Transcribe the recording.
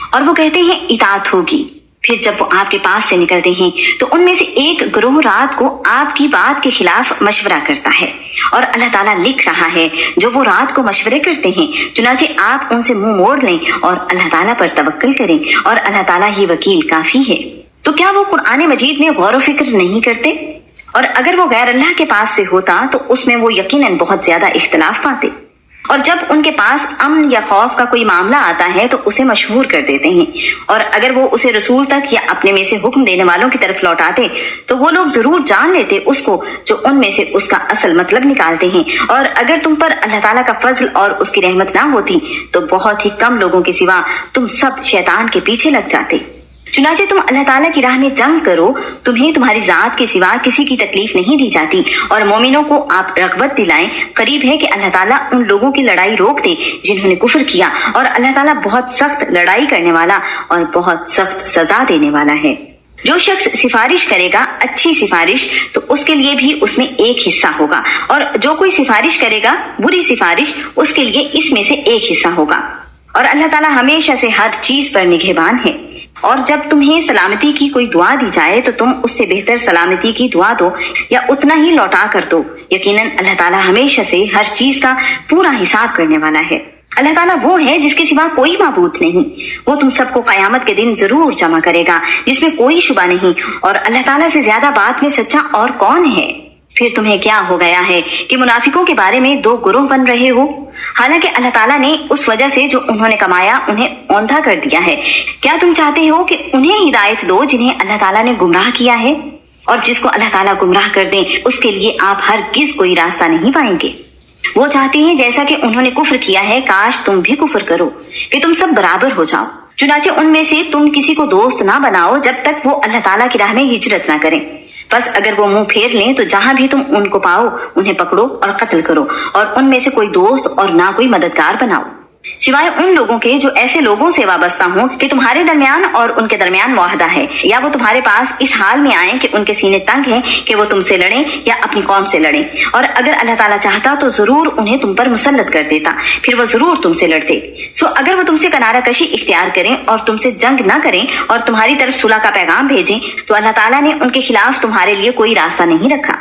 اور وہ کہتے ہیں اطاعت ہوگی۔ پھر جب وہ آپ کے پاس سے نکلتے ہیں تو ان میں سے ایک گروہ رات کو آپ کی بات کے خلاف مشورہ کرتا ہے، اور اللہ تعالیٰ لکھ رہا ہے جو وہ رات کو مشورے کرتے ہیں، چنانچہ آپ ان سے منہ موڑ لیں اور اللہ تعالیٰ پر توکل کریں، اور اللہ تعالیٰ ہی وکیل کافی ہے۔ تو کیا وہ قرآن مجید میں غور و فکر نہیں کرتے؟ اور اگر وہ غیر اللہ کے پاس سے ہوتا تو اس میں وہ یقیناً بہت زیادہ اختلاف پاتے، اور جب ان کے پاس امن یا خوف کا کوئی معاملہ آتا ہے تو اسے مشہور کر دیتے ہیں، اور اگر وہ اسے رسول تک یا اپنے میں سے حکم دینے والوں کی طرف لوٹاتے تو وہ لوگ ضرور جان لیتے اس کو جو ان میں سے اس کا اصل مطلب نکالتے ہیں، اور اگر تم پر اللہ تعالیٰ کا فضل اور اس کی رحمت نہ ہوتی تو بہت ہی کم لوگوں کے سوا تم سب شیطان کے پیچھے لگ جاتے۔ چنانچہ تم اللہ تعالیٰ کی راہ میں جنگ کرو، تمہیں تمہاری ذات کے سوا کسی کی تکلیف نہیں دی جاتی، اور مومنوں کو آپ رغبت دلائیں، قریب ہے کہ اللہ تعالیٰ ان لوگوں کی لڑائی روک دے جنہوں نے کفر کیا، اور اللہ تعالیٰ بہت سخت لڑائی کرنے والا اور بہت سخت سزا دینے والا ہے۔ جو شخص سفارش کرے گا اچھی سفارش تو اس کے لیے بھی اس میں ایک حصہ ہوگا، اور جو کوئی سفارش کرے گا بری سفارش اس کے لیے اس میں سے ایک حصہ ہوگا، اور اللہ تعالیٰ ہمیشہ سے ہر چیز پر نگہبان ہے۔ اور جب تمہیں سلامتی کی کوئی دعا دی جائے تو تم اس سے بہتر سلامتی کی دعا دو یا اتنا ہی لوٹا کر دو، یقیناً اللہ تعالیٰ ہمیشہ سے ہر چیز کا پورا حساب کرنے والا ہے۔ اللہ تعالیٰ وہ ہے جس کے سوا کوئی معبود نہیں، وہ تم سب کو قیامت کے دن ضرور جمع کرے گا جس میں کوئی شبہ نہیں، اور اللہ تعالیٰ سے زیادہ بات میں سچا اور کون ہے؟ پھر تمہیں کیا ہو گیا ہے کہ منافقوں کے بارے میں دو گروہ بن رہے ہو؟ حالانکہ اللہ تعالیٰ نے اس وجہ سے جو انہوں نے کمایا انہیں اوندھا کر دیا ہے۔ کیا تم چاہتے ہو کہ انہیں ہدایت دو جنہیں اللہ تعالیٰ نے گمراہ کیا ہے؟ اور جس کو اللہ تعالیٰ گمراہ کر دیں اس کے لیے آپ ہرگز کوئی راستہ نہیں پائیں گے۔ وہ چاہتے ہیں جیسا کہ انہوں نے کفر کیا ہے کاش تم بھی کفر کرو کہ تم سب برابر ہو جاؤ، چنانچہ ان میں سے تم کسی کو دوست نہ بناؤ جب تک وہ اللہ تعالیٰ کی راہ میں ہجرت نہ کریں۔ بس اگر وہ منہ پھیر لیں تو جہاں بھی تم ان کو پاؤ انہیں پکڑو اور قتل کرو، اور ان میں سے کوئی دوست اور نہ کوئی مددگار بناؤ سوائے ان لوگوں کے جو ایسے لوگوں سے وابستہ ہوں کہ تمہارے درمیان اور ان کے درمیان معاہدہ ہے، یا وہ تمہارے پاس اس حال میں آئیں کہ ان کے سینے تنگ ہیں کہ وہ تم سے لڑیں یا اپنی قوم سے لڑیں، اور اگر اللہ تعالیٰ چاہتا تو ضرور انہیں تم پر مسلط کر دیتا، پھر وہ ضرور تم سے لڑتے۔ سو اگر وہ تم سے کنارہ کشی اختیار کریں اور تم سے جنگ نہ کریں اور تمہاری طرف صلح کا پیغام بھیجیں تو اللہ تعالیٰ نے ان کے خلاف تمہارے لیے کوئی راستہ نہیں رکھا۔